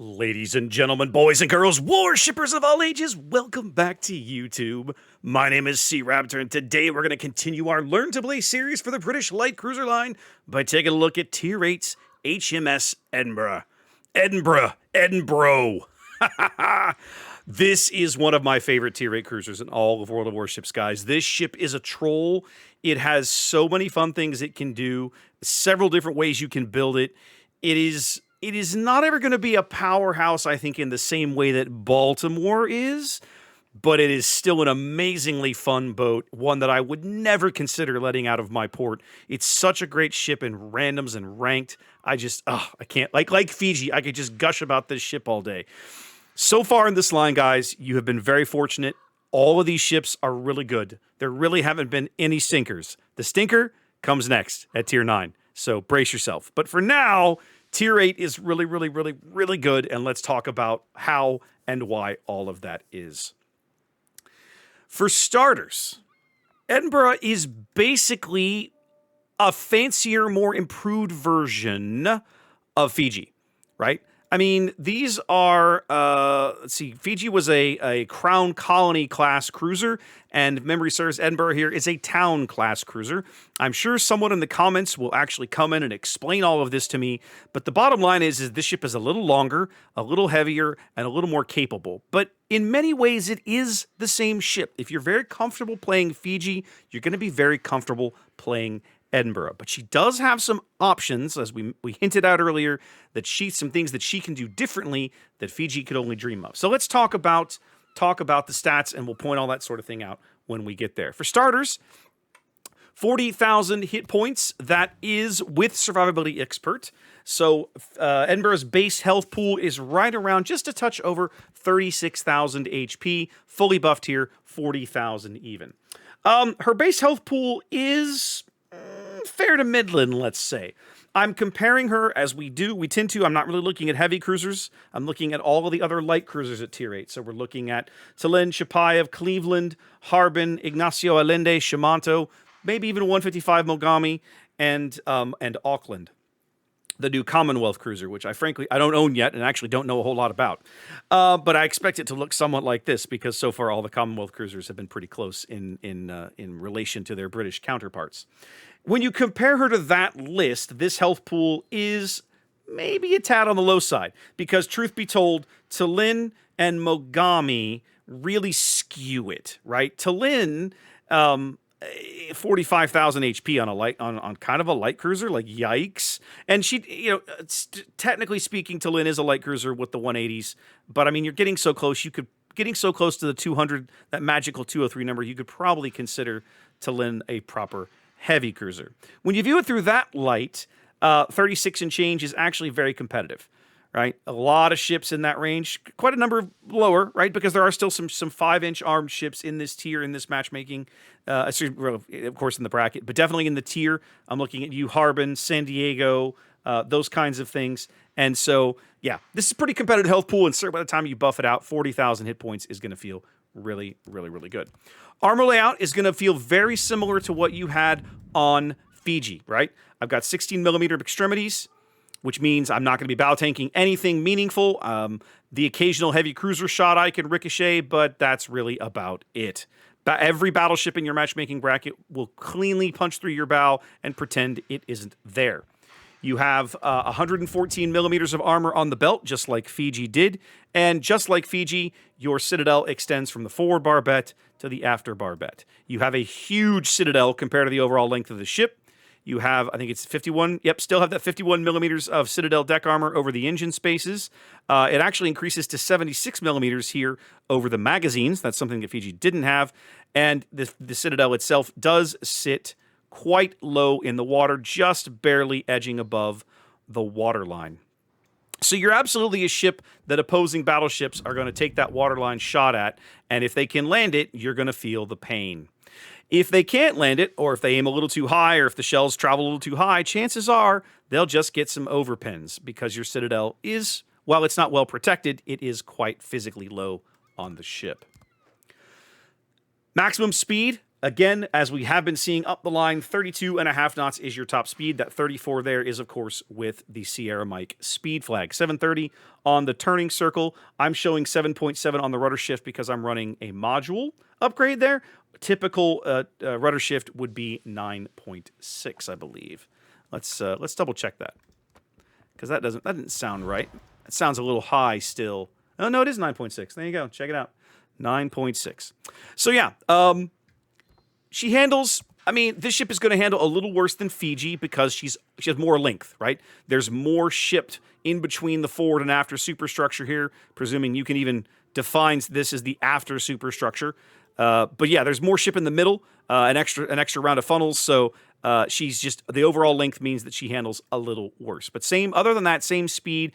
Ladies and gentlemen, boys and girls, warshippers of all ages, welcome back to YouTube. My name is SeaRaptor, and today we're going to continue our Learn to Play series for the British Light Cruiser line by taking a look at Tier 8's HMS Edinburgh. Edinburgh. This is one of my favorite Tier 8 cruisers in all of World of Warships, guys. This ship is a troll. It has so many fun things it can do, several different ways you can build it. It is not ever going to be a powerhouse, I think, in the same way that Baltimore is, but it is still an amazingly fun boat, one that I would never consider letting out of my port. It's such a great ship in randoms and ranked. I can't. Like Fiji, I could just gush about this ship all day. So far in this line, guys, you have been very fortunate. All of these ships are really good. There really haven't been any stinkers. The stinker comes next at Tier 9, so brace yourself. But for now, Tier 8 is really, really, really, really good, and let's talk about how and why all of that is. For starters, Edinburgh is basically a fancier, more improved version of Fiji, right? I mean, these are, let's see, Fiji was a Crown Colony class cruiser, and if memory serves, Edinburgh here is a Town class cruiser. I'm sure someone in the comments will actually come in and explain all of this to me, but the bottom line is this ship is a little longer, a little heavier, and a little more capable. But in many ways, it is the same ship. If you're very comfortable playing Fiji, you're going to be very comfortable playing Edinburgh. But she does have some options, as we hinted out earlier, that some things that she can do differently that Fiji could only dream of. So let's talk about the stats, and we'll point all that sort of thing out when we get there. For starters, 40,000 hit points. That is with Survivability Expert. So Edinburgh's base health pool is right around just a touch over 36,000 HP. Fully buffed here, 40,000 even. Her base health pool is fair to midland, let's say. I'm comparing her, as we tend to. I'm not really looking at heavy cruisers. I'm looking at all of the other light cruisers at Tier 8. So we're looking at Tallinn, Chapayev, Cleveland, Harbin, Ignacio Allende, Shimanto, maybe even 155 Mogami, and Auckland, the new Commonwealth cruiser, which I don't own yet and actually don't know a whole lot about. But I expect it to look somewhat like this because so far all the Commonwealth cruisers have been pretty close in relation to their British counterparts. When you compare her to that list, this health pool is maybe a tad on the low side because, truth be told, Tallinn and Mogami really skew it, right? Tallinn, 45,000 HP on kind of a light cruiser, like yikes. And she, technically speaking, Tallinn is a light cruiser with the 180s, but I mean, you're getting so close. Getting so close to the 200, that magical 203 number, you could probably consider Tallinn a proper heavy cruiser. When you view it through that light, 36 and change is actually very competitive, right? A lot of ships in that range, quite a number lower, right? Because there are still some 5-inch armed ships in this tier, in this matchmaking, of course in the bracket, but definitely in the tier. I'm looking at Harbin, San Diego, those kinds of things. And so, yeah, this is a pretty competitive health pool, and certainly by the time you buff it out, 40,000 hit points is going to feel really, really, really good. Armor layout is going to feel very similar to what you had on Fiji, right? I've got 16 millimeter extremities, which means I'm not going to be bow tanking anything meaningful. The occasional heavy cruiser shot I can ricochet, but that's really about it. Every battleship in your matchmaking bracket will cleanly punch through your bow and pretend it isn't there. You have 114 millimeters of armor on the belt, just like Fiji did. And just like Fiji, your citadel extends from the forward barbette to the after barbette. You have a huge citadel compared to the overall length of the ship. You have, I think it's 51, still have that 51 millimeters of citadel deck armor over the engine spaces. It actually increases to 76 millimeters here over the magazines. That's something that Fiji didn't have. And the citadel itself does sit quite low in the water, just barely edging above the waterline. So you're absolutely a ship that opposing battleships are going to take that waterline shot at, and if they can land it, you're going to feel the pain. If they can't land it, or if they aim a little too high, or if the shells travel a little too high, chances are they'll just get some overpins because your citadel is, while it's not well protected, it is quite physically low on the ship. Maximum speed, Again, as we have been seeing up the line, 32.5 knots is your top speed. That 34 there is, of course, with the Sierra Mike speed flag. 730 on the turning circle. I'm showing 7.7 on the rudder shift because I'm running a module upgrade there. Typical rudder shift would be 9.6, I believe. Let's double check that, because that didn't sound right. It sounds a little high still. Oh no, it is 9.6. There you go. Check it out. 9.6. So yeah, she handles. I mean, this ship is going to handle a little worse than Fiji because she has more length, right? There's more shipped in between the forward and after superstructure here, presuming you can even define this as the after superstructure. But yeah, there's more ship in the middle, an extra round of funnels. So she's just, the overall length means that she handles a little worse. But other than that, same speed,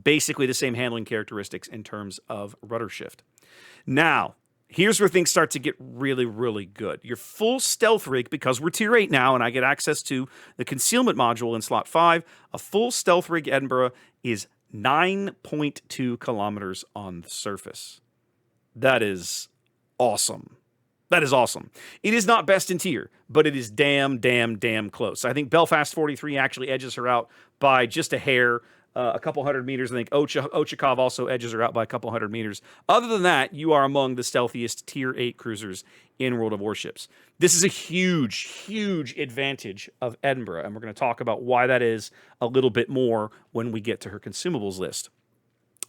basically the same handling characteristics in terms of rudder shift. Now, here's where things start to get really, really good. Your full stealth rig, because we're tier 8 now and I get access to the concealment module in slot 5, a full stealth rig Edinburgh is 9.2 kilometers on the surface. That is awesome. That is awesome. It is not best in tier, but it is damn close. I think Belfast 43 actually edges her out by just a hair. A couple hundred meters. I think Ochakov also edges her out by a couple hundred meters. Other than that, you are among the stealthiest tier 8 cruisers in World of Warships. This is a huge advantage of Edinburgh, and we're going to talk about why that is a little bit more when we get to her consumables list.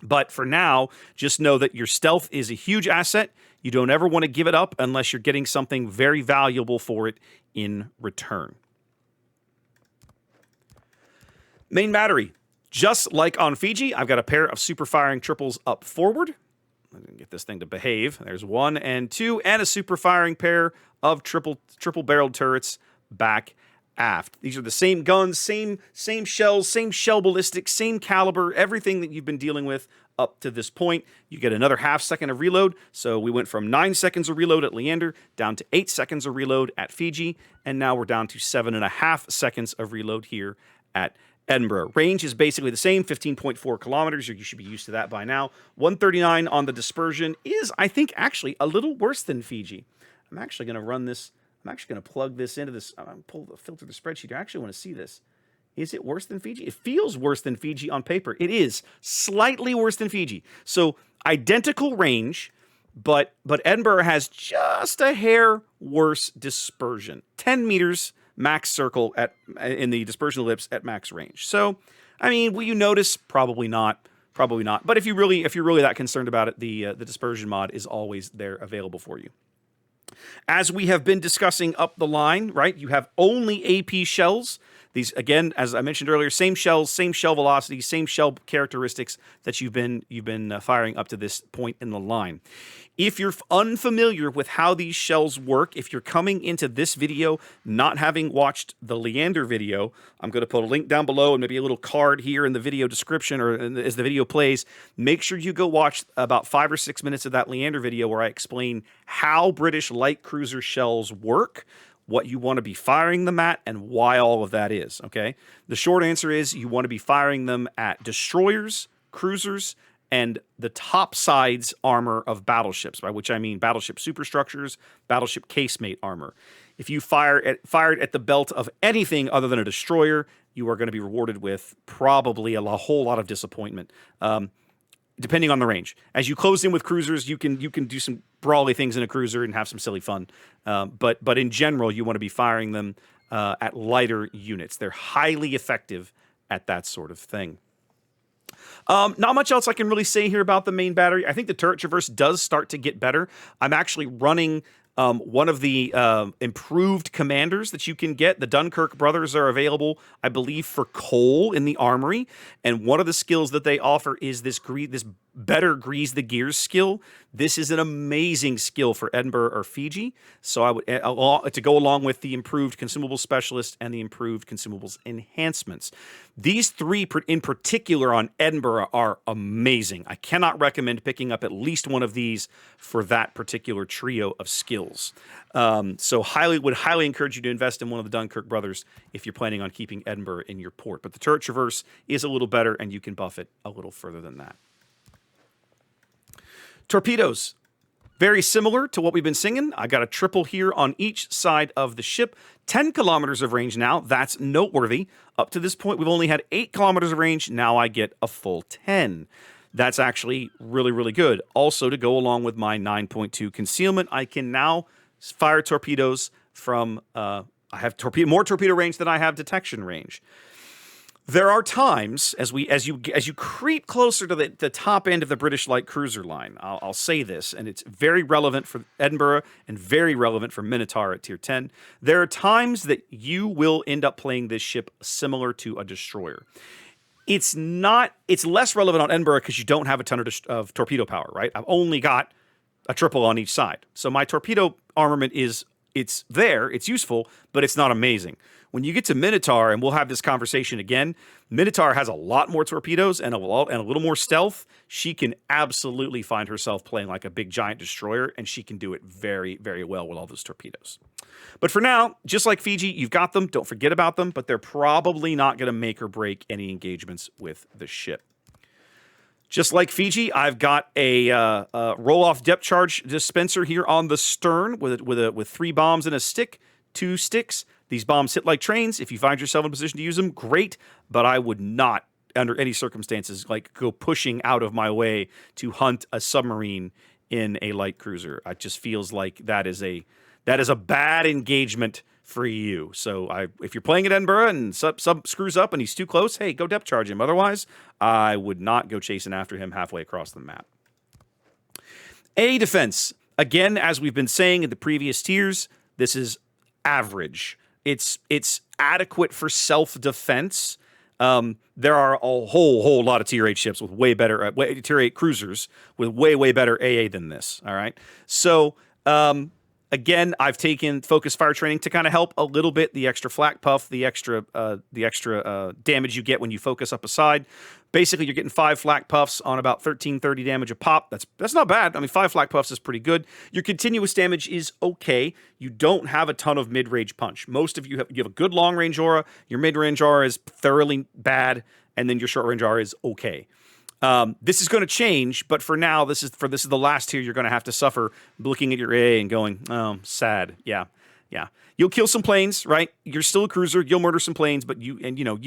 But for now, just know that your stealth is a huge asset. You don't ever want to give it up unless you're getting something very valuable for it in return. Main battery. Just like on Fiji, I've got a pair of super firing triples up forward. I'm going to get this thing to behave. There's 1 and 2, and a super firing pair of triple barreled turrets back aft. These are the same guns, same shells, same shell ballistics, same caliber, everything that you've been dealing with up to this point. You get another half second of reload. So we went from 9 seconds of reload at Leander down to 8 seconds of reload at Fiji, and now we're down to 7.5 seconds of reload here at Edinburgh. Range is basically the same, 15.4 kilometers. You should be used to that by now. 139 on the dispersion is, I think, actually a little worse than Fiji. I'm actually going to run this. I'm actually going to plug this into this. I'm going to filter the spreadsheet. I actually want to see this. Is it worse than Fiji? It feels worse than Fiji on paper. It is slightly worse than Fiji. So identical range, but Edinburgh has just a hair worse dispersion. 10 meters max circle in the dispersion ellipse at max range. So, I mean, will you notice? Probably not. Probably not. But if you're really that concerned about it, the dispersion mod is always there available for you. As we have been discussing up the line, right? You have only AP shells. These, again, as I mentioned earlier, same shells, same shell velocity, same shell characteristics that you've been firing up to this point in the line. If you're unfamiliar with how these shells work, if you're coming into this video not having watched the Leander video, I'm going to put a link down below and maybe a little card here in the video description or as the video plays. Make sure you go watch about 5 or 6 minutes of that Leander video where I explain how British light cruiser shells work, what you want to be firing them at, and why all of that is, okay? The short answer is you want to be firing them at destroyers, cruisers, and the topsides armor of battleships, by which I mean battleship superstructures, battleship casemate armor. If you fired at the belt of anything other than a destroyer, you are going to be rewarded with probably a whole lot of disappointment, depending on the range. As you close in with cruisers, you can do some brawly things in a cruiser and have some silly fun. But in general, you want to be firing them at lighter units. They're highly effective at that sort of thing. Not much else I can really say here about the main battery. I think the turret traverse does start to get better. I'm actually running one of the improved commanders that you can get. The Dunkirk brothers are available, I believe, for coal in the armory. And one of the skills that they offer is this better grease the gears skill. This is an amazing skill for Edinburgh or Fiji. So I would, to go along with the improved consumable specialist and the improved consumables enhancements. These three in particular on Edinburgh are amazing. I cannot recommend picking up at least one of these for that particular trio of skills. So would highly encourage you to invest in one of the Dunkirk brothers if you're planning on keeping Edinburgh in your port. But the turret traverse is a little better, and you can buff it a little further than that. Torpedoes. Very similar to what we've been singing. I got a triple here on each side of the ship. 10 kilometers of range now. That's noteworthy. Up to this point, we've only had 8 kilometers of range. Now I get a full 10. That's actually really, really good. Also, to go along with my 9.2 concealment, I can now fire torpedoes from... I have more torpedo range than I have detection range. There are times, as you creep closer to the top end of the British light cruiser line, I'll say this, and it's very relevant for Edinburgh and very relevant for Minotaur at Tier 10. There are times that you will end up playing this ship similar to a destroyer. It's less relevant on Edinburgh because you don't have a ton of torpedo power, right? I've only got a triple on each side. So my torpedo armament it's there, it's useful, but it's not amazing. When you get to Minotaur, and we'll have this conversation again, Minotaur has a lot more torpedoes and a little more stealth. She can absolutely find herself playing like a big giant destroyer, and she can do it very, very well with all those torpedoes. But for now, just like Fiji, you've got them. Don't forget about them, but they're probably not going to make or break any engagements with the ship. Just like Fiji, I've got a roll-off depth charge dispenser here on the stern with 3 bombs and a stick, 2 sticks. These bombs hit like trains. If you find yourself in a position to use them, great. But I would not, under any circumstances, go pushing out of my way to hunt a submarine in a light cruiser. It just feels like that is a bad engagement for you. So if you're playing at Edinburgh and sub screws up and he's too close, hey, go depth charge him. Otherwise, I would not go chasing after him halfway across the map. A defense. Again, as we've been saying in the previous tiers, this is average. It's adequate for self-defense. There are a whole lot of Tier 8 ships with way better, Tier 8 cruisers with way better AA than this, all right? So, again, I've taken focus fire training to kind of help a little bit, the extra flak puff, the extra damage you get when you focus up a side. Basically, you're getting 5 flak puffs on about 1330 damage a pop. That's not bad. I mean, 5 flak puffs is pretty good. Your continuous damage is okay. You don't have a ton of mid-range punch. Most of you have a good long-range aura. Your mid-range aura is thoroughly bad, and then your short-range aura is okay. This is going to change, but for now, this is the last tier you're going to have to suffer looking at your AA and going, oh, sad. Yeah. You'll kill some planes, right? You're still a cruiser. You'll murder some planes, but you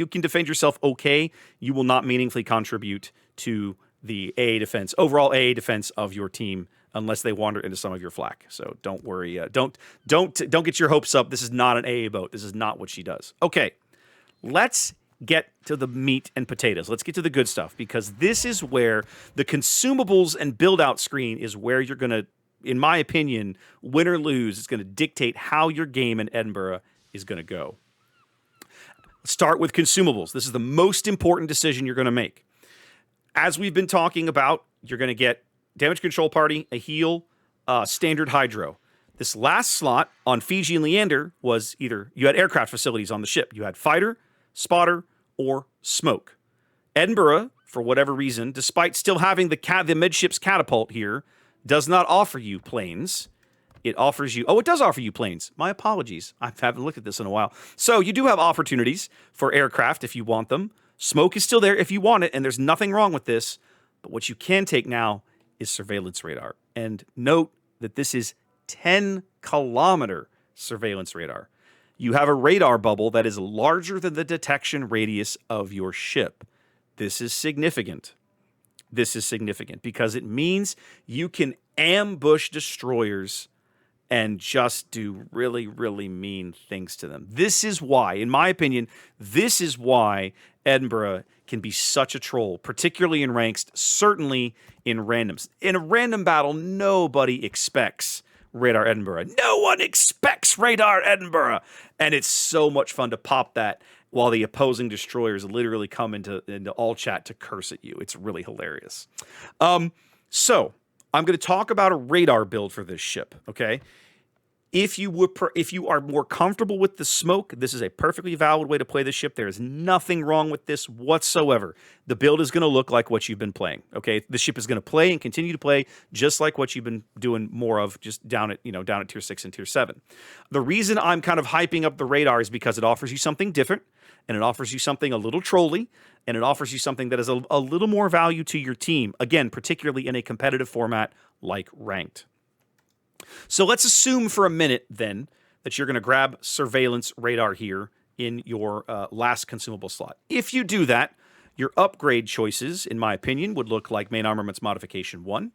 can defend yourself okay. You will not meaningfully contribute to the AA defense, overall AA defense of your team, unless they wander into some of your flak. So don't worry. Don't get your hopes up. This is not an AA boat. This is not what she does. Okay, let's get to the meat and potatoes. Let's get to the good stuff, because this is where the consumables and build-out screen is where you're going to, in my opinion, win or lose. It's going to dictate how your game in Edinburgh is going to go. Let's start with consumables. This is the most important decision you're going to make. As we've been talking about, you're going to get damage control party, a heal, standard hydro. This last slot on Fiji and Leander was either you had aircraft facilities on the ship. You had fighter, spotter, or smoke. Edinburgh, for whatever reason, despite still having the midship's catapult here, does not offer you planes. It offers you... Oh, it does offer you planes. My apologies. I haven't looked at this in a while. So you do have opportunities for aircraft if you want them. Smoke is still there if you want it, and there's nothing wrong with this. But what you can take now is surveillance radar. And note that this is 10-kilometer surveillance radar. You have a radar bubble that is larger than the detection radius of your ship. This is significant. This is significant because it means you can ambush destroyers and just do really, really mean things to them. This is why, in my opinion, this is why Edinburgh can be such a troll, particularly in ranks, certainly in randoms. In a random battle, nobody expects Radar Edinburgh. No one expects Radar Edinburgh. And it's so much fun to pop that while the opposing destroyers literally come into all chat to curse at you. It's really hilarious. So I'm going to talk about a radar build for this ship, okay? If you are more comfortable with the smoke, this is a perfectly valid way to play this ship. There is nothing wrong with this whatsoever. The build is going to look like what you've been playing, okay? The ship is going to play and continue to play just like what you've been doing more of, just down at Tier 6 and Tier 7. The reason I'm kind of hyping up the radar is because it offers you something different, and it offers you something a little trolly, and it offers you something that is a little more value to your team, again, particularly in a competitive format like ranked. So let's assume for a minute then that you're going to grab surveillance radar here in your last consumable slot. If you do that, your upgrade choices, in my opinion, would look like Main Armaments Modification 1.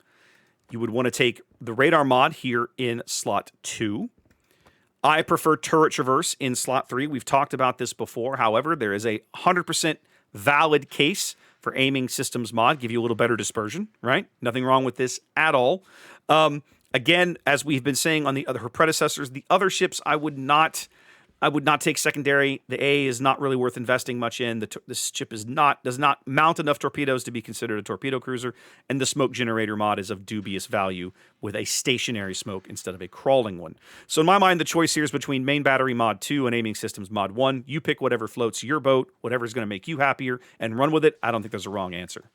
You would want to take the radar mod here in slot 2. I prefer turret traverse in slot 3. We've talked about this before. However, there is a 100% valid case for aiming systems mod. Give you a little better dispersion, right? Nothing wrong with this at all. Again, as we've been saying on her predecessors, the other ships I would not take secondary. The A is not really worth investing much in. This ship does not mount enough torpedoes to be considered a torpedo cruiser, and the smoke generator mod is of dubious value with a stationary smoke instead of a crawling one. So in my mind, the choice here is between main battery mod 2 and aiming systems mod 1. You pick whatever floats your boat, whatever's going to make you happier, and run with it. I don't think there's a wrong answer.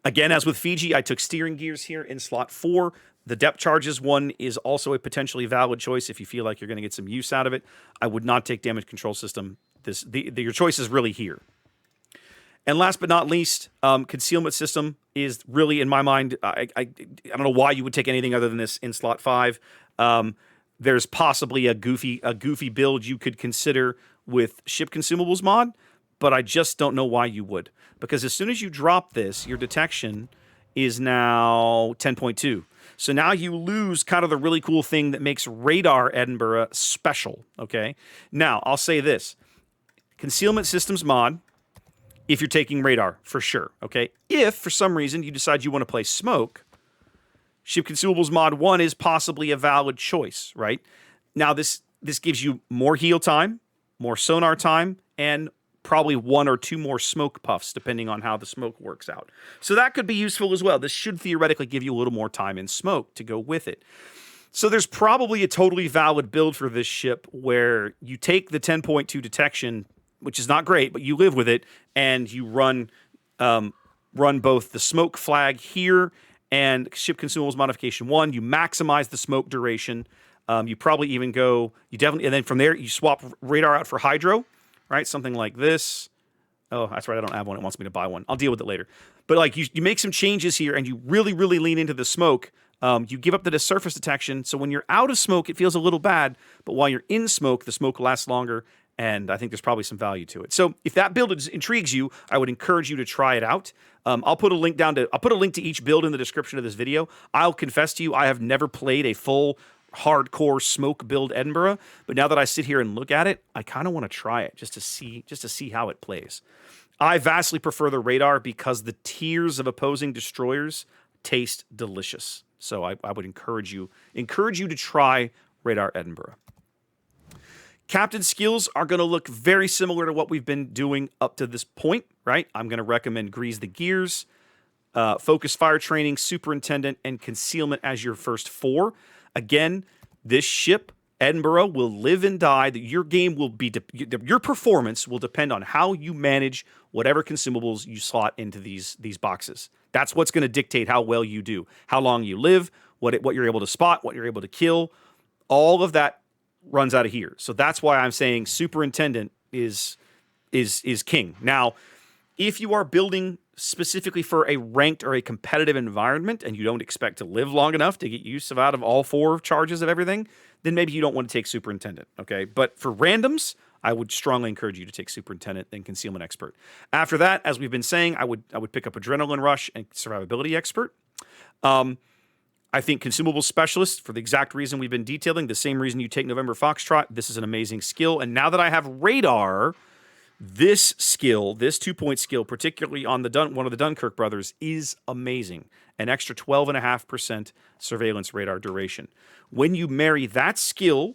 Again, as with Fiji, I took steering gears here in slot 4. The depth charges one is also a potentially valid choice if you feel like you're going to get some use out of it. I would not take damage control system. Your choice is really here. And last but not least, concealment system is really, in my mind, I don't know why you would take anything other than this in slot 5. There's possibly a goofy build you could consider with ship consumables mod, but I just don't know why you would. Because as soon as you drop this, your detection is now 10.2. So now you lose kind of the really cool thing that makes Radar Edinburgh special, okay? Now, I'll say this. Concealment systems mod, if you're taking radar, for sure, okay? If, for some reason, you decide you want to play smoke, ship consumables mod 1 is possibly a valid choice, right? Now, this gives you more heal time, more sonar time, and probably 1 or 2 more smoke puffs, depending on how the smoke works out. So that could be useful as well. This should theoretically give you a little more time in smoke to go with it. So there's probably a totally valid build for this ship where you take the 10.2 detection, which is not great, but you live with it, and you run both the smoke flag here and ship consumables modification 1. You maximize the smoke duration. You probably even and then from there, you swap radar out for hydro. Right, something like this. Oh, that's right, I don't have one. It wants me to buy one. I'll deal with it later. But like you make some changes here, and you really, really lean into the smoke. You give up the surface detection, so when you're out of smoke, it feels a little bad. But while you're in smoke, the smoke lasts longer, and I think there's probably some value to it. So if that build intrigues you, I would encourage you to try it out. I'll put a link to each build in the description of this video. I'll confess to you, I have never played a full hardcore smoke build Edinburgh, but now that I sit here and look at it, I kind of want to try it just to see how it plays. I vastly prefer the radar because the tiers of opposing destroyers taste delicious. So I would encourage you to try Radar Edinburgh. Captain skills are going to look very similar to what we've been doing up to this point, right? I'm going to recommend Grease the Gears, Focus Fire Training, Superintendent, and Concealment as your first 4. Again, this ship, Edinburgh, will live and die. Your game will be your performance will depend on how you manage whatever consumables you slot into these boxes. That's what's going to dictate how well you do, how long you live, what you're able to spot, what you're able to kill. All of that runs out of here. So that's why I'm saying Superintendent is king. Now, if you are building specifically for a ranked or a competitive environment and you don't expect to live long enough to get use out of all 4 charges of everything, then maybe you don't want to take Superintendent, okay? But for randoms, I would strongly encourage you to take Superintendent and Concealment Expert. After that, as we've been saying, I would pick up Adrenaline Rush and Survivability Expert. I think Consumable Specialist, for the exact reason we've been detailing, the same reason you take November Foxtrot, this is an amazing skill. And now that I have Radar, this skill, this 2-point skill, particularly on one of the Dunkirk brothers, is amazing. An extra 12.5% surveillance radar duration. When you marry that skill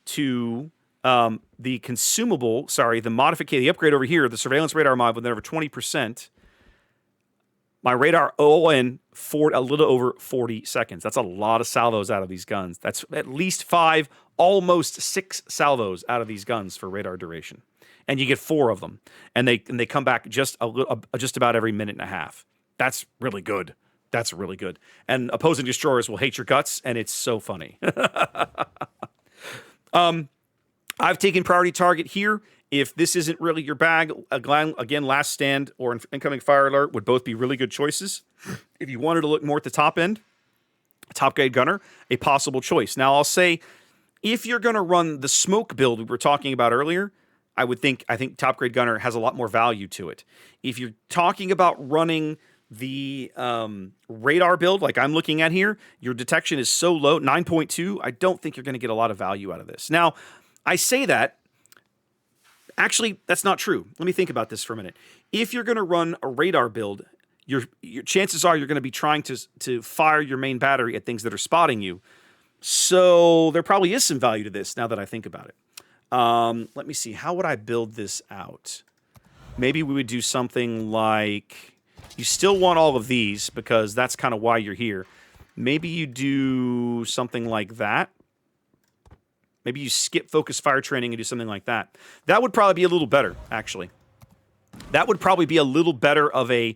to the the upgrade over here, the surveillance radar mod with over 20%, my radar ON for a little over 40 seconds. That's a lot of salvos out of these guns. That's at least 5, almost 6 salvos out of these guns for radar duration. And you get 4 of them, and they come back just about every minute and a half. That's really good. That's really good. And opposing destroyers will hate your guts, and it's so funny. I've taken priority target here. If this isn't really your bag, again, Last Stand or Incoming Fire Alert would both be really good choices. If you wanted to look more at the top end, top grade gunner, a possible choice. Now, I'll say, if you're going to run the smoke build we were talking about earlier, I think top grade gunner has a lot more value to it. If you're talking about running the radar build like I'm looking at here, your detection is so low, 9.2, I don't think you're going to get a lot of value out of this. Now, I say that, actually, that's not true. Let me think about this for a minute. If you're going to run a radar build, your chances are you're going to be trying to fire your main battery at things that are spotting you. So there probably is some value to this now that I think about it. Let me see. How would I build this out? Maybe we would do something like... You still want all of these because that's kind of why you're here. Maybe you do something like that. Maybe you skip focus fire training and do something like that. That would probably be a little better, actually. That would probably be a little better of a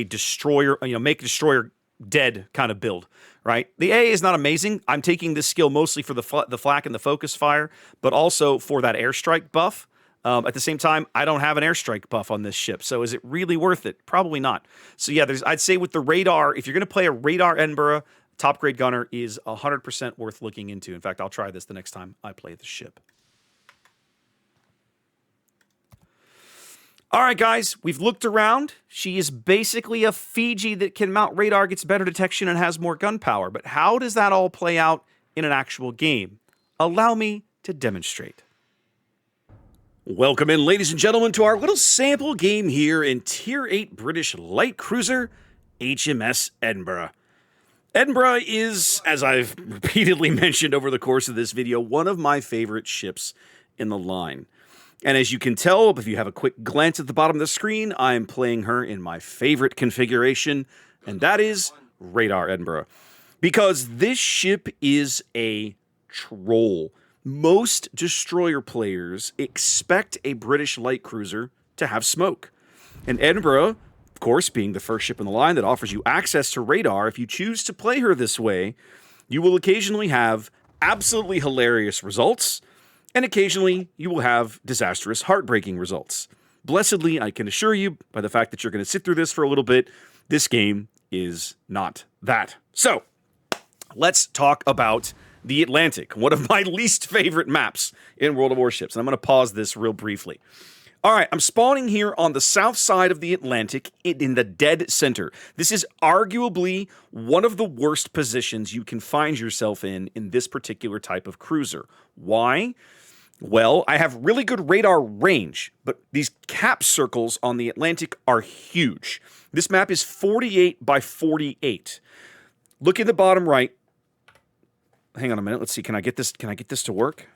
destroyer, make destroyer dead kind of build, right? The A is not amazing. I'm taking this skill mostly for the flak and the focus fire, but also for that airstrike buff. At the same time, I don't have an airstrike buff on this ship, so is it really worth it? Probably not. So yeah, I'd say with the radar, if you're going to play a radar Edinburgh, top grade gunner is 100% worth looking into. In fact, I'll try this the next time I play the ship. All right, guys, we've looked around. She is basically a Fiji that can mount radar, gets better detection, and has more gun power. But how does that all play out in an actual game? Allow me to demonstrate. Welcome in, ladies and gentlemen, to our little sample game here in Tier 8 British light cruiser, HMS Edinburgh. Edinburgh is, as I've repeatedly mentioned over the course of this video, one of my favorite ships in the line. And as you can tell, if you have a quick glance at the bottom of the screen, I'm playing her in my favorite configuration, and that is Radar Edinburgh. Because this ship is a troll. Most destroyer players expect a British light cruiser to have smoke. And Edinburgh, of course, being the first ship in the line that offers you access to radar, if you choose to play her this way, you will occasionally have absolutely hilarious results, and occasionally you will have disastrous, heartbreaking results. Blessedly, I can assure you, by the fact that you're going to sit through this for a little bit, this game is not that. So, let's talk about the Atlantic, one of my least favorite maps in World of Warships. And I'm going to pause this real briefly. All right, I'm spawning here on the south side of the Atlantic in the dead center. This is arguably one of the worst positions you can find yourself in this particular type of cruiser. Why? Well, I have really good radar range, but these cap circles on the Atlantic are huge. This map is 48 by 48. Look in the bottom right. Hang on a minute. Let's see. Can I get this to work?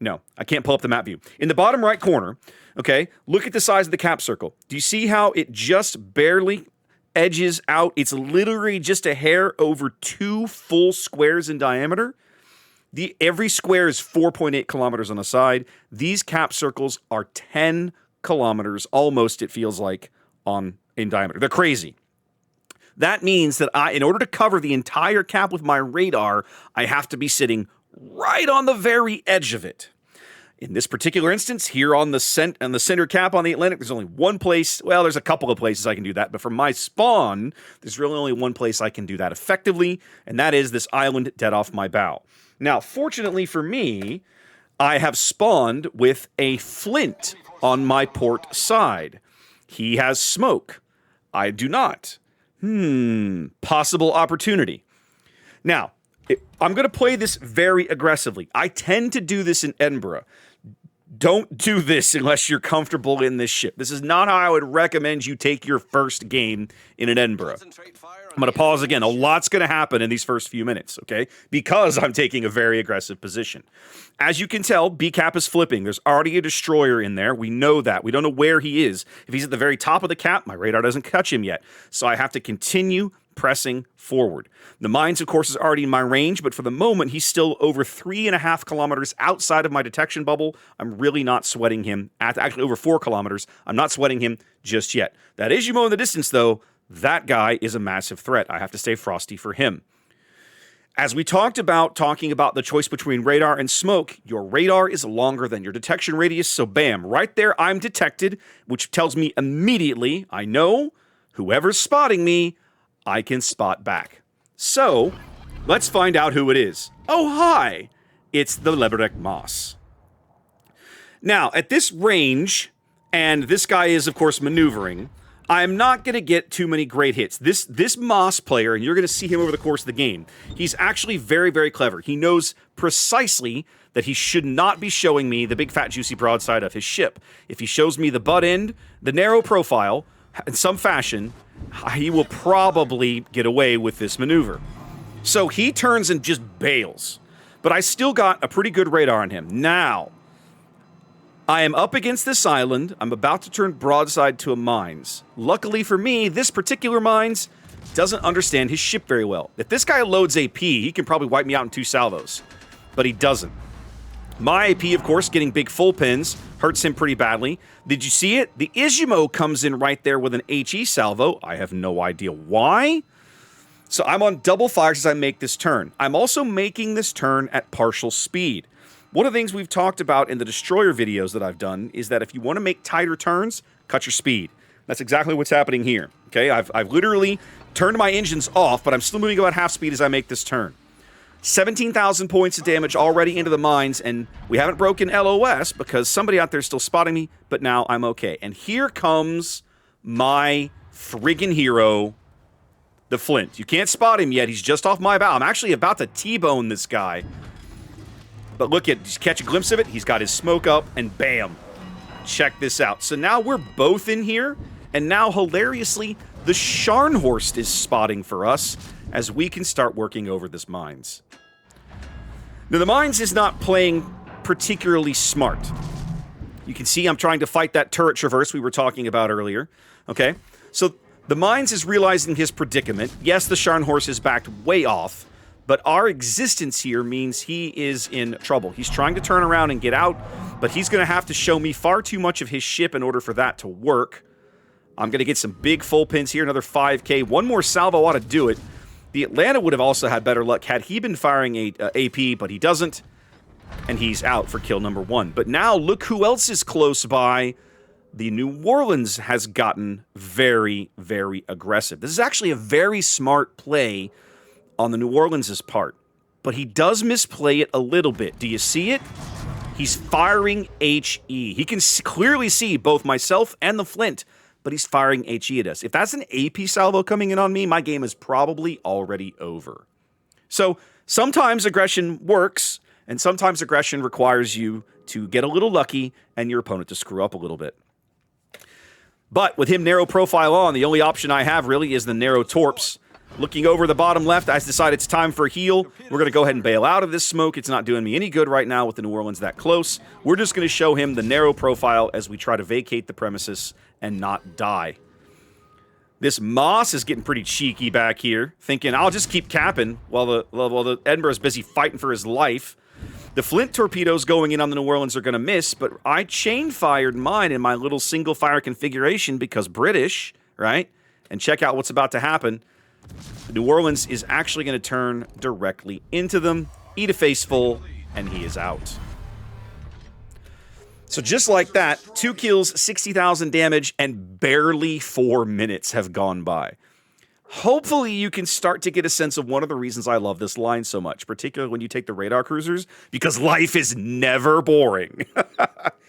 No, I can't pull up the map view. In the bottom right corner, okay, look at the size of the cap circle. Do you see how it just barely edges out? It's literally just a hair over 2 full squares in diameter. Every square is 4.8 kilometers on the side. These cap circles are 10 kilometers, almost, it feels like, in diameter. They're crazy. That means that in order to cover the entire cap with my radar, I have to be sitting right on the very edge of it. In this particular instance, here on the center cap on the Atlantic, there's only one place. Well, there's a couple of places I can do that, but from my spawn, there's really only one place I can do that effectively, and that is this island dead off my bow. Now, fortunately for me, I have spawned with a Flint on my port side. He has smoke. I do not. Possible opportunity. Now, I'm going to play this very aggressively. I tend to do this in Edinburgh. Don't do this unless you're comfortable in this ship. This is not how I would recommend you take your first game in an Edinburgh. I'm going to pause again. A lot's going to happen in these first few minutes, okay? Because I'm taking a very aggressive position. As you can tell, B cap is flipping. There's already a destroyer in there. We know that. We don't know where he is. If he's at the very top of the cap, my radar doesn't catch him yet. So I have to continue pressing forward. The mines, of course, is already in my range, but for the moment, he's still over 3.5 kilometers outside of my detection bubble. I'm really not sweating him. Actually, over 4 kilometers. I'm not sweating him just yet. That Izumo in the distance, though, that guy is a massive threat. I have to stay frosty for him. As we talking about the choice between radar and smoke, your radar is longer than your detection radius, so bam, right there I'm detected, which tells me immediately, I know, whoever's spotting me, I can spot back. So, let's find out who it is. Oh, hi! It's the Leberdeck Moss. Now, at this range, and this guy is, of course, maneuvering, I'm not going to get too many great hits. This Moss player, and you're going to see him over the course of the game, he's actually very, very clever. He knows precisely that he should not be showing me the big, fat, juicy broadside of his ship. If he shows me the butt end, the narrow profile, in some fashion, he will probably get away with this maneuver. So he turns and just bails. But I still got a pretty good radar on him. Now, I am up against this island. I'm about to turn broadside to a mines. Luckily for me, this particular mines doesn't understand his ship very well. If this guy loads AP, he can probably wipe me out in 2 salvos. But he doesn't. My AP, of course, getting big full pins, hurts him pretty badly. Did you see it? The Izumo comes in right there with an HE salvo. I have no idea why. So I'm on double fires as I make this turn. I'm also making this turn at partial speed. One of the things we've talked about in the destroyer videos that I've done is that if you want to make tighter turns, cut your speed. That's exactly what's happening here. Okay, I've literally turned my engines off, but I'm still moving about half speed as I make this turn. 17,000 points of damage already into the mines, and we haven't broken LOS because somebody out there is still spotting me, but now I'm okay. And here comes my friggin' hero, the Flint. You can't spot him yet. He's just off my bow. I'm actually about to T-bone this guy. But look at, just catch a glimpse of it. He's got his smoke up, and bam. Check this out. So now we're both in here, and now, hilariously, the Scharnhorst is spotting for us as we can start working over this mines. Now, the mines is not playing particularly smart. You can see I'm trying to fight that turret traverse we were talking about earlier. Okay? So the mines is realizing his predicament. Yes, the Scharnhorst is backed way off, but our existence here means he is in trouble. He's trying to turn around and get out, but he's going to have to show me far too much of his ship in order for that to work. I'm going to get some big full pins here, another 5K. One more salvo ought to do it. The Atlanta would have also had better luck had he been firing a AP, but he doesn't, and he's out for kill number 1. But now, look who else is close by. The New Orleans has gotten very, very aggressive. This is actually a very smart play on the New Orleans' part, but he does misplay it a little bit. Do you see it? He's firing HE. He can clearly see both myself and the Flint, but he's firing HE at us. If that's an AP salvo coming in on me, my game is probably already over. So sometimes aggression works, and sometimes aggression requires you to get a little lucky and your opponent to screw up a little bit. But with him narrow profile on, the only option I have really is the narrow torps. Looking over the bottom left, I decided it's time for a heal. We're going to go ahead and bail out of this smoke. It's not doing me any good right now with the New Orleans that close. We're just going to show him the narrow profile as we try to vacate the premises and not die. This Moss is getting pretty cheeky back here, thinking I'll just keep capping while the Edinburgh is busy fighting for his life. The Flint torpedoes going in on the New Orleans are going to miss, but I chain fired mine in my little single fire configuration because British, right? And check out what's about to happen. New Orleans is actually going to turn directly into them, eat a face full, and he is out. So just like that, 2 kills, 60,000 damage, and barely 4 minutes have gone by. Hopefully you can start to get a sense of one of the reasons I love this line so much, particularly when you take the radar cruisers, because life is never boring.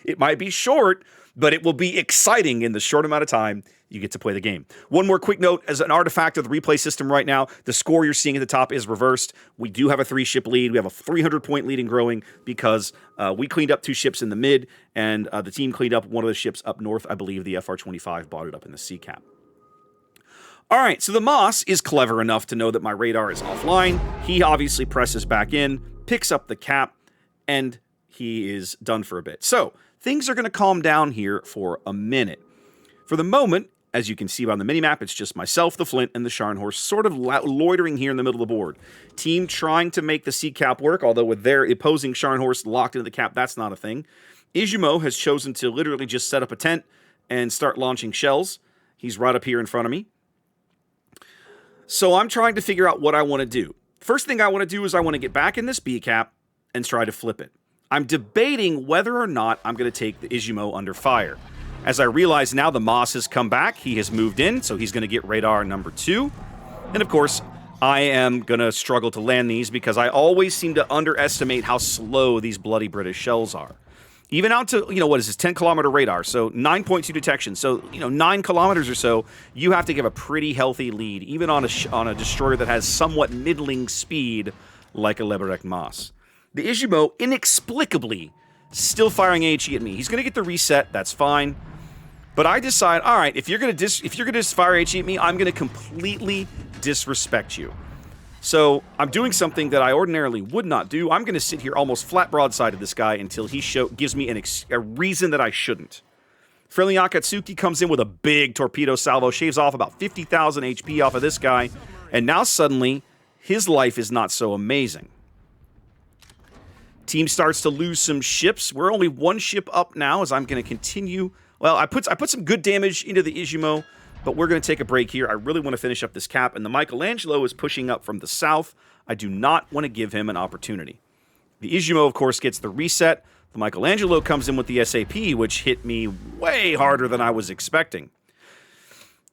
It might be short, but it will be exciting in the short amount of time you get to play the game. One more quick note, as an artifact of the replay system right now, the score you're seeing at the top is reversed. We do have a 3-ship lead. We have a 300-point lead and growing because we cleaned up 2 ships in the mid, and the team cleaned up one of the ships up north. I believe the FR-25 bought it up in the sea cap. All right, so the Moss is clever enough to know that my radar is offline. He obviously presses back in, picks up the cap, and he is done for a bit. So things are going to calm down here for a minute. For the moment, as you can see on the minimap, it's just myself, the Flint, and the Scharnhorst sort of loitering here in the middle of the board. Team trying to make the sea cap work, although with their opposing Scharnhorst locked into the cap, that's not a thing. Izumo has chosen to literally just set up a tent and start launching shells. He's right up here in front of me. So I'm trying to figure out what I want to do. First thing I want to do is I want to get back in this B cap and try to flip it. I'm debating whether or not I'm going to take the Izumo under fire. As I realize now the Moss has come back, he has moved in, so he's going to get radar number 2. And of course, I am going to struggle to land these because I always seem to underestimate how slow these bloody British shells are. Even out to, what is this, 10-kilometer radar, so 9.2 detection. So, 9 kilometers or so, you have to give a pretty healthy lead, even on a destroyer that has somewhat middling speed like a Leberek Moss. The Izumo, inexplicably, still firing HE at me. He's going to get the reset, that's fine. But I decide, all right, if you're going to fire HE at me, I'm going to completely disrespect you. So I'm doing something that I ordinarily would not do. I'm going to sit here almost flat broadside of this guy until he gives me a reason that I shouldn't. Friendly Akatsuki comes in with a big torpedo salvo, shaves off about 50,000 HP off of this guy, and now suddenly his life is not so amazing. Team starts to lose some ships. We're only one ship up now as I'm going to continue. Well, I put some good damage into the Izumo, but we're going to take a break here. I really want to finish up this cap, and the Michelangelo is pushing up from the south. I do not want to give him an opportunity. The Izumo, of course, gets the reset. The Michelangelo comes in with the SAP, which hit me way harder than I was expecting.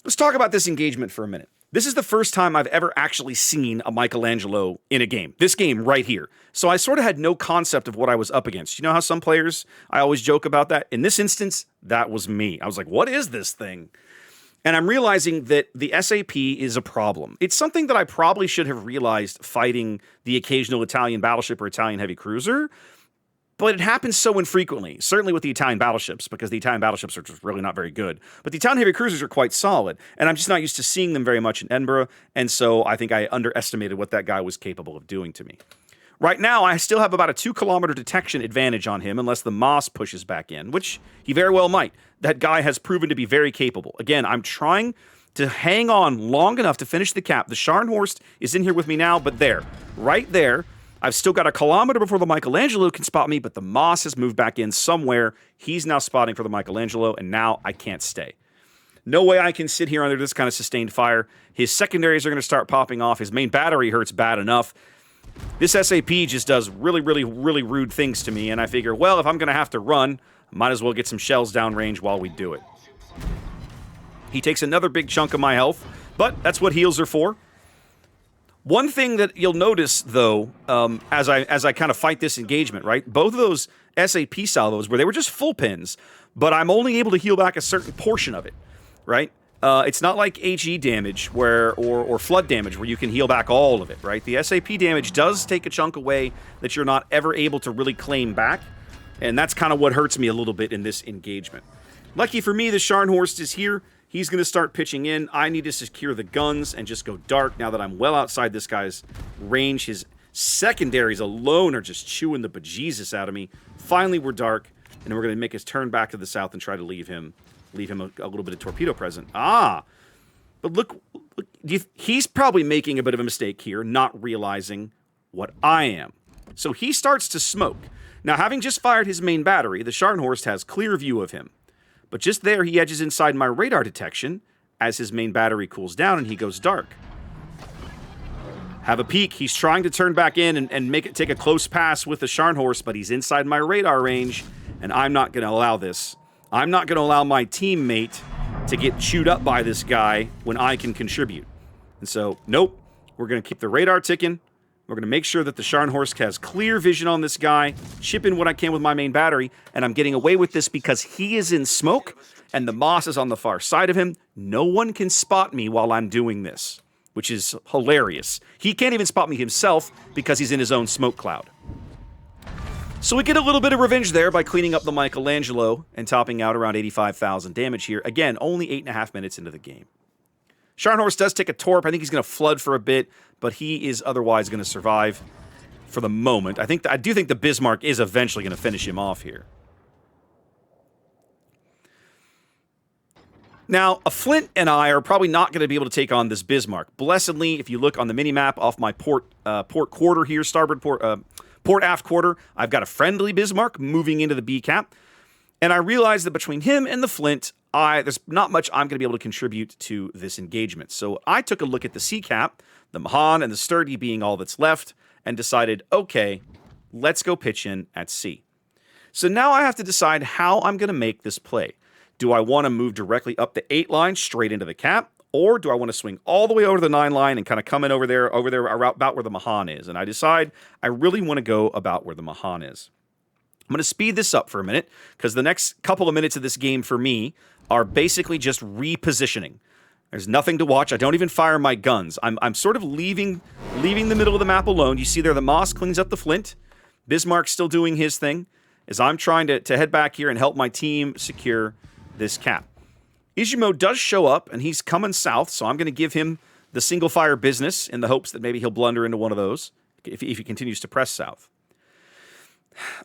Let's talk about this engagement for a minute. This is the first time I've ever actually seen a Michelangelo in a game. This game right here. So I sort of had no concept of what I was up against. You know how some players, I always joke about that? In this instance, that was me. I was like, what is this thing? And I'm realizing that the SAP is a problem. It's something that I probably should have realized fighting the occasional Italian battleship or Italian heavy cruiser, but it happens so infrequently, certainly with the Italian battleships, because the Italian battleships are just really not very good. But the Italian heavy cruisers are quite solid, and I'm just not used to seeing them very much in Edinburgh, and so I think I underestimated what that guy was capable of doing to me. Right now, I still have about a 2-kilometer detection advantage on him, unless the Moss pushes back in, which he very well might. That guy has proven to be very capable. Again, I'm trying to hang on long enough to finish the cap. The Scharnhorst is in here with me now, but there, right there, I've still got a kilometer before the Michelangelo can spot me, but the Moss has moved back in somewhere. He's now spotting for the Michelangelo, and now I can't stay. No way I can sit here under this kind of sustained fire. His secondaries are going to start popping off. His main battery hurts bad enough. This SAP just does really, really, really rude things to me, and I figure, well, if I'm going to have to run, I might as well get some shells downrange while we do it. He takes another big chunk of my health, but that's what heals are for. One thing that you'll notice, though, as I kind of fight this engagement, right? Both of those SAP salvos, where they were just full pins, but I'm only able to heal back a certain portion of it, right? It's not like HE damage or flood damage where you can heal back all of it, right? The SAP damage does take a chunk away that you're not ever able to really claim back, and that's kind of what hurts me a little bit in this engagement. Lucky for me, the Scharnhorst is here. He's going to start pitching in. I need to secure the guns and just go dark now that I'm well outside this guy's range. His secondaries alone are just chewing the bejesus out of me. Finally, we're dark, and we're going to make his turn back to the south and try to leave him a little bit of torpedo present. But look, he's probably making a bit of a mistake here, not realizing what I am. So he starts to smoke. Now, having just fired his main battery, the Scharnhorst has clear view of him. But just there, he edges inside my radar detection as his main battery cools down and he goes dark. Have a peek. He's trying to turn back in and take a close pass with the Scharnhorst, but he's inside my radar range, and I'm not going to allow this. I'm not going to allow my teammate to get chewed up by this guy when I can contribute. And so, nope. We're going to keep the radar ticking. We're going to make sure that the Scharnhorst has clear vision on this guy, chip in what I can with my main battery, and I'm getting away with this because he is in smoke, and the Moss is on the far side of him. No one can spot me while I'm doing this, which is hilarious. He can't even spot me himself because he's in his own smoke cloud. So we get a little bit of revenge there by cleaning up the Michelangelo and topping out around 85,000 damage here. Again, only 8.5 minutes into the game. Scharnhorst does take a torp. I think he's going to flood for a bit, but he is otherwise going to survive for the moment. I do think the Bismarck is eventually going to finish him off here. Now, a Flint and I are probably not going to be able to take on this Bismarck. Blessedly, if you look on the mini-map off my port quarter here, starboard port aft quarter, I've got a friendly Bismarck moving into the B cap. And I realized that between him and the Flint, there's not much I'm going to be able to contribute to this engagement. So I took a look at the C cap, the Mahan and the Sturdy being all that's left, and decided, okay, let's go pitch in at C. So now I have to decide how I'm going to make this play. Do I want to move directly up the 8 line straight into the cap, Or do I want to swing all the way over to the 9 line and kind of come in over there about where the Mahan is? And I decide I really want to go about where the Mahan is. I'm going to speed this up for a minute because the next couple of minutes of this game for me are basically just repositioning. There's nothing to watch. I don't even fire my guns. I'm sort of leaving the middle of the map alone. You see there the Moss cleans up the flint. Bismarck's still doing his thing as I'm trying to head back here and help my team secure this cap. Izumo does show up, and he's coming south, so I'm going to give him the single-fire business in the hopes that maybe he'll blunder into one of those if he continues to press south.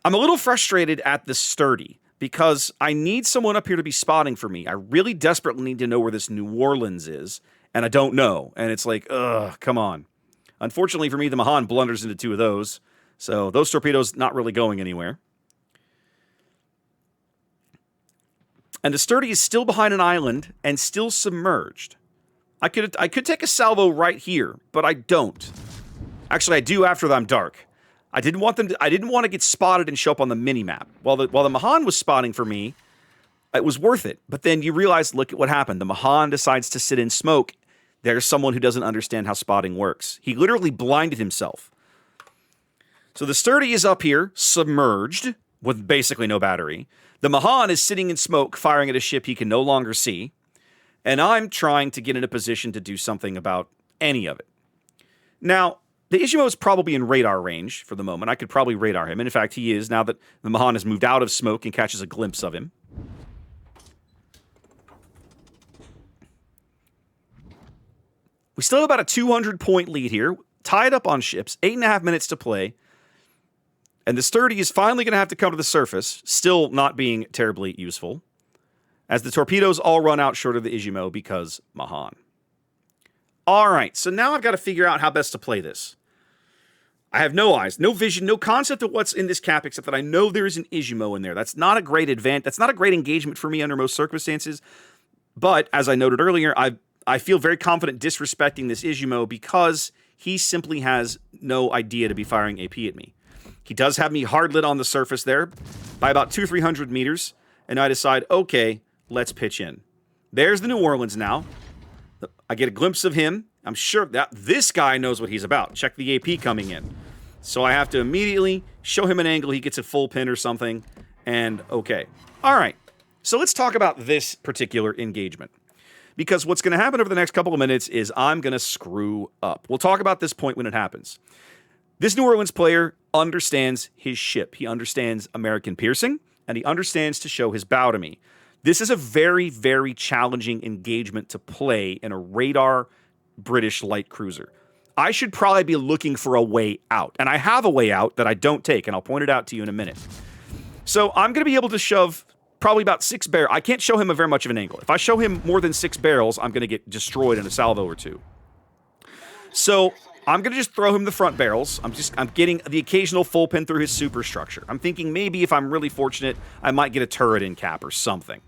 I'm a little frustrated at the Sturdy because I need someone up here to be spotting for me. I really desperately need to know where this New Orleans is, and I don't know. And it's like, ugh, come on. Unfortunately for me, the Mahan blunders into 2 of those, so those torpedoes not really going anywhere. And the Sturdy is still behind an island and still submerged. I could take a salvo right here, but I don't. Actually, I do after I'm dark. I didn't want to get spotted and show up on the mini-map. While the Mahan was spotting for me, it was worth it. But then you realize, look at what happened. The Mahan decides to sit in smoke. There's someone who doesn't understand how spotting works. He literally blinded himself. So the Sturdy is up here, submerged, with basically no battery. The Mahan is sitting in smoke, firing at a ship he can no longer see. And I'm trying to get in a position to do something about any of it. Now, the Izumo is probably in radar range for the moment. I could probably radar him. And in fact, he is, now that the Mahan has moved out of smoke and catches a glimpse of him. We still have about a 200-point lead here. Tied up on ships. 8.5 minutes to play. And the Sturdy is finally going to have to come to the surface, still not being terribly useful, as the torpedoes all run out short of the Izumo because Mahan. All right, so now I've got to figure out how best to play this. I have no eyes, no vision, no concept of what's in this cap, except that I know there is an Izumo in there. That's not a great That's not a great engagement for me under most circumstances. But, as I noted earlier, I feel very confident disrespecting this Izumo because he simply has no idea to be firing AP at me. He does have me hard lit on the surface there by about 200-300 meters, and I decide, okay, let's pitch in. There's the New Orleans now. I get a glimpse of him. I'm sure that this guy knows what he's about. Check the AP coming in. So I have to immediately show him an angle. He gets a full pin or something, and okay. All right, so let's talk about this particular engagement. Because what's going to happen over the next couple of minutes is I'm going to screw up. We'll talk about this point when it happens. This New Orleans player understands his ship. He understands American piercing, and he understands to show his bow to me. This is a very, very challenging engagement to play in a radar British light cruiser. I should probably be looking for a way out, and I have a way out that I don't take, and I'll point it out to you in a minute. So I'm going to be able to shove probably about 6 barrels. I can't show him a very much of an angle. If I show him more than 6 barrels, I'm going to get destroyed in a salvo or 2. So I'm going to just throw him the front barrels. I'm getting the occasional full pin through his superstructure. I'm thinking maybe if I'm really fortunate, I might get a turret in cap or something.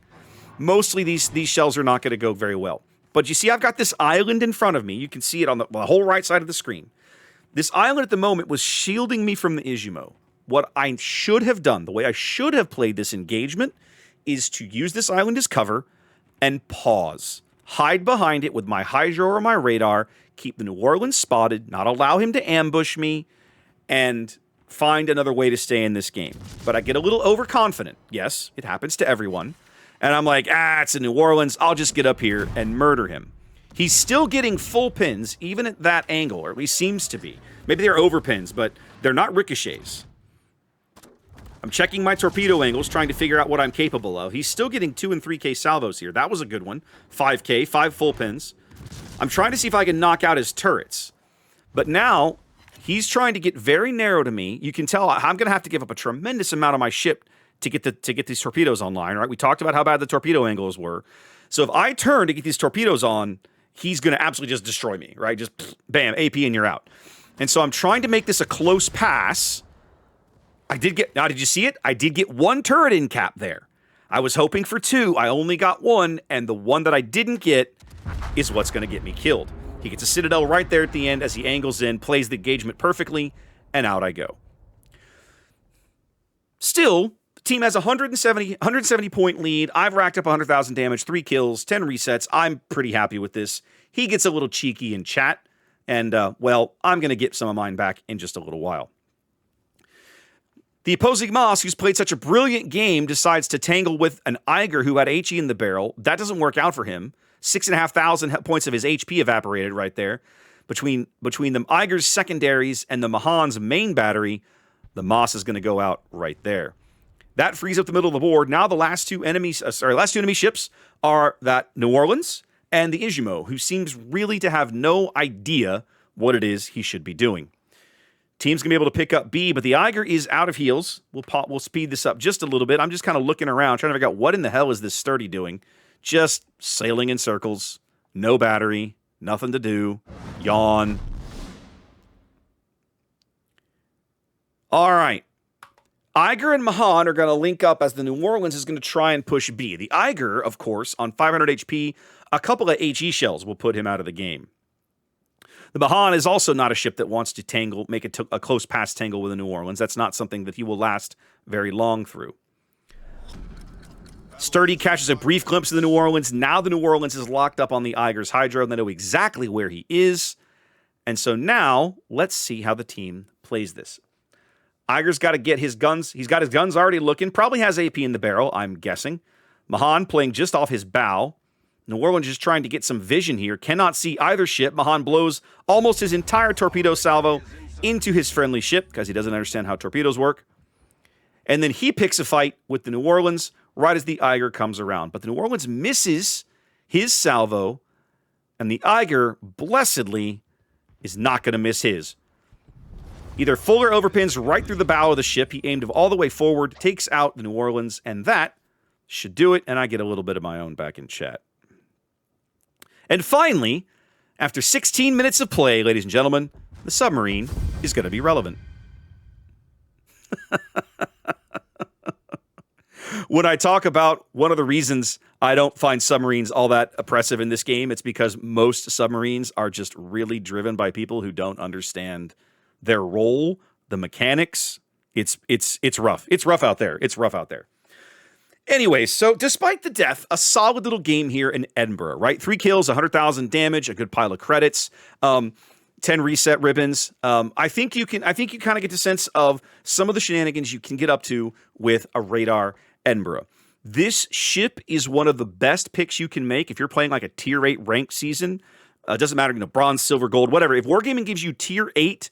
Mostly these shells are not going to go very well. But you see, I've got this island in front of me. You can see it on the whole right side of the screen. This island at the moment was shielding me from the Izumo. What I should have done, the way I should have played this engagement, is to use this island as cover and pause. Hide behind it with my hydro or my radar, keep the New Orleans spotted, not allow him to ambush me, and find another way to stay in this game. But I get a little overconfident. Yes, it happens to everyone. And I'm like, it's a New Orleans. I'll just get up here and murder him. He's still getting full pins, even at that angle, or at least seems to be. Maybe they're over pins, but they're not ricochets. I'm checking my torpedo angles, trying to figure out what I'm capable of. He's still getting 2 and 3K salvos here. That was a good one. 5K, 5 full pins. I'm trying to see if I can knock out his turrets. But now, he's trying to get very narrow to me. You can tell I'm going to have to give up a tremendous amount of my ship to get these torpedoes online, right? We talked about how bad the torpedo angles were. So if I turn to get these torpedoes on, he's going to absolutely just destroy me, right? Just bam, AP and you're out. And so I'm trying to make this a close pass. Now did you see it? I did get 1 turret in cap there. I was hoping for 2. I only got 1, and the one that I didn't get is what's going to get me killed. He gets a Citadel right there at the end as he angles in, plays the engagement perfectly, and out I go. Still, the team has a 170 point lead. I've racked up 100,000 damage, 3 kills, 10 resets. I'm pretty happy with this. He gets a little cheeky in chat, and, well, I'm going to get some of mine back in just a little while. The opposing Moss, who's played such a brilliant game, decides to tangle with an Eiger who had HE in the barrel. That doesn't work out for him. 6,500 points of his HP evaporated right there. Between the Eiger's secondaries and the Mahan's main battery, the Moss is going to go out right there. That frees up the middle of the board. Now the last two enemy ships are that New Orleans and the Izumo, who seems really to have no idea what it is he should be doing. Team's going to be able to pick up B, but the Eiger is out of heals. We'll speed this up just a little bit. I'm just kind of looking around, trying to figure out what in the hell is this Sturdy doing. Just sailing in circles. No battery. Nothing to do. Yawn. All right. Eiger and Mahan are going to link up as the New Orleans is going to try and push B. The Eiger, of course, on 500 HP, a couple of HE shells will put him out of the game. The Mahan is also not a ship that wants to make a close pass tangle with the New Orleans. That's not something that he will last very long through. Sturdy catches a brief glimpse of the New Orleans. Now the New Orleans is locked up on the Eiger's Hydro, and they know exactly where he is. And so now, let's see how the team plays this. Eiger's got to get his guns. He's got his guns already looking. Probably has AP in the barrel, I'm guessing. Mahan playing just off his bow. New Orleans just trying to get some vision here. Cannot see either ship. Mahan blows almost his entire torpedo salvo into his friendly ship because he doesn't understand how torpedoes work. And then he picks a fight with the New Orleans right as the Eiger comes around. But the New Orleans misses his salvo, and the Eiger, blessedly, is not going to miss his. Either Fuller overpins right through the bow of the ship. He aimed all the way forward, takes out the New Orleans, and that should do it. And I get a little bit of my own back in chat. And finally, after 16 minutes of play, ladies and gentlemen, the submarine is going to be relevant. When I talk about one of the reasons I don't find submarines all that oppressive in this game, it's because most submarines are just really driven by people who don't understand their role, the mechanics. It's rough. It's rough out there. It's rough out there. Anyway, so despite the death, a solid little game here in Edinburgh, right? 3 kills, 100,000 damage, a good pile of credits, 10 reset ribbons. I think you kind of get the sense of some of the shenanigans you can get up to with a Radar Edinburgh. This ship is one of the best picks you can make if you're playing like a tier 8 ranked season. Doesn't matter, bronze, silver, gold, whatever. If Wargaming gives you tier 8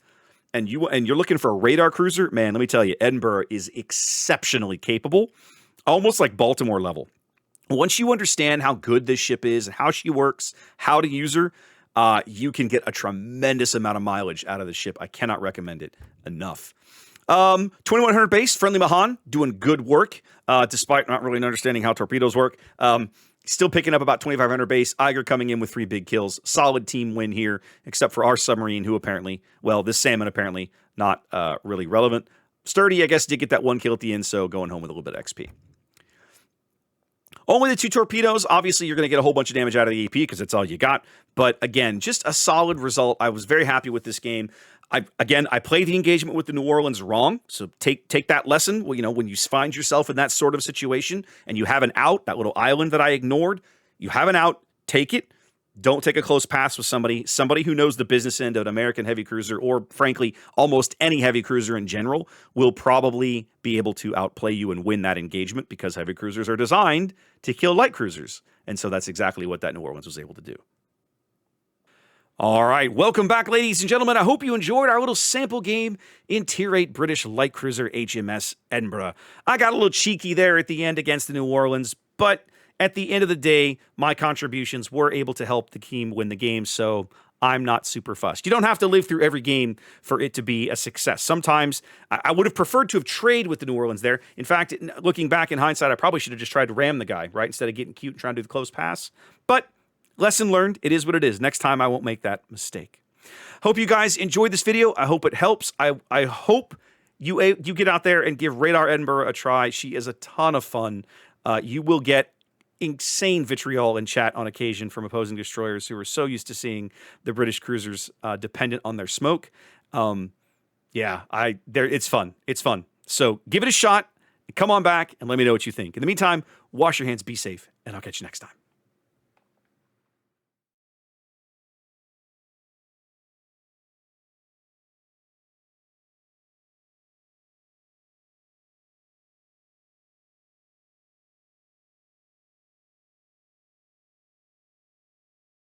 and you're looking for a radar cruiser, man, let me tell you, Edinburgh is exceptionally capable. Almost like Baltimore level. Once you understand how good this ship is, how she works, how to use her, you can get a tremendous amount of mileage out of the ship. I cannot recommend it enough. 2100 base, friendly Mahan, doing good work, despite not really understanding how torpedoes work. Still picking up about 2500 base. Eiger coming in with 3 big kills. Solid team win here, except for our submarine, who apparently, this salmon apparently not really relevant. Sturdy, I guess, did get that 1 kill at the end, so going home with a little bit of XP. Only the 2 torpedoes. Obviously, you're going to get a whole bunch of damage out of the AP because that's all you got. But again, just a solid result. I was very happy with this game. I played the engagement with the New Orleans wrong. So take that lesson. Well, when you find yourself in that sort of situation and you have an out, that little island that I ignored, you have an out, take it. Don't take a close pass with somebody who knows the business end of an American heavy cruiser, or frankly, almost any heavy cruiser in general, will probably be able to outplay you and win that engagement because heavy cruisers are designed to kill light cruisers. And so that's exactly what that New Orleans was able to do. All right, welcome back, ladies and gentlemen. I hope you enjoyed our little sample game in Tier 8 British light cruiser HMS Edinburgh. I got a little cheeky there at the end against the New Orleans, but at the end of the day, my contributions were able to help the team win the game, so I'm not super fussed. You don't have to live through every game for it to be a success. Sometimes I would have preferred to have traded with the New Orleans there. In fact, looking back in hindsight, I probably should have just tried to ram the guy, right, instead of getting cute and trying to do the close pass. But lesson learned, it is what it is. Next time, I won't make that mistake. Hope you guys enjoyed this video. I hope it helps. I hope you get out there and give Radar Edinburgh a try. She is a ton of fun. You will get insane vitriol in chat on occasion from opposing destroyers who are so used to seeing the British cruisers dependent on their smoke. It's fun. It's fun. So give it a shot. Come on back and let me know what you think. In the meantime, wash your hands, be safe, and I'll catch you next time.